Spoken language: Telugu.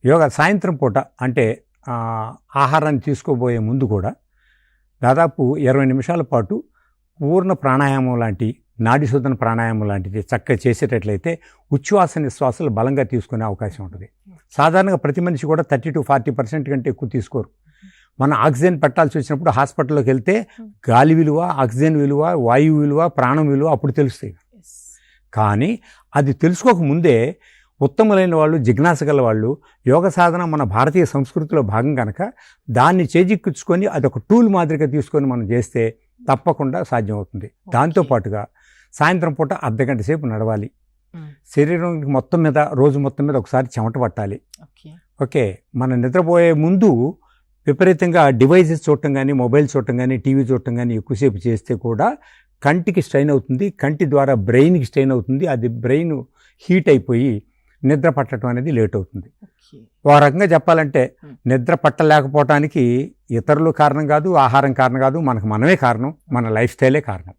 యోగా సాయంత్రం పూట అంటే ఆహారాన్ని తీసుకోబోయే ముందు కూడా దాదాపు 20 నిమిషాల పాటు పూర్ణ ప్రాణాయామం లాంటి నాడి శోధన ప్రాణాయామం లాంటిది చక్కగా చేసేటట్లయితే ఉచ్ఛ్వాస నిశ్వాసాలు బలంగా తీసుకునే అవకాశం ఉంటుంది. సాధారణంగా ప్రతి మనిషి కూడా 30 to 40% కంటే ఎక్కువ తీసుకోరు. మనం ఆక్సిజన్ పెట్టాల్సి వచ్చినప్పుడు హాస్పిటల్లోకి వెళ్తే గాలి విలువ, ఆక్సిజన్ విలువ, వాయువు విలువ, ప్రాణం విలువ అప్పుడు తెలుస్తాయి. కానీ అది తెలుసుకోకముందే ఉత్తములైన వాళ్ళు, జిజ్ఞాస గల వాళ్ళు, యోగ సాధన మన భారతీయ సంస్కృతిలో భాగం కనుక దాన్ని చేజిక్కించుకొని అదొక టూల్ మాదిరిగా తీసుకొని మనం చేస్తే తప్పకుండా సాధ్యమవుతుంది. దాంతోపాటుగా సాయంత్రం పూట అర్ధగంట సేపు నడవాలి. శరీరం మొత్తం మీద రోజు మొత్తం మీద ఒకసారి చెమట పట్టాలి. ఓకే, మనం నిద్రపోయే ముందు విపరీతంగా డివైసెస్ చూడటం కానీ, మొబైల్ చూడటం కానీ, టీవీ చూడటం కానీ ఎక్కువసేపు చేస్తే కూడా కంటికి స్ట్రెయిన్ అవుతుంది. కంటి ద్వారా బ్రెయిన్కి స్ట్రెయిన్ అవుతుంది. అది బ్రెయిన్ హీట్ అయిపోయి నిద్ర పట్టడం అనేది లేట్ అవుతుంది. ఒక రకంగా చెప్పాలంటే నిద్ర పట్టలేకపోవటానికి ఇతరులు కారణం కాదు, ఆహారం కారణం కాదు, మనకు మనమే కారణం, మన లైఫ్ స్టైలే కారణం.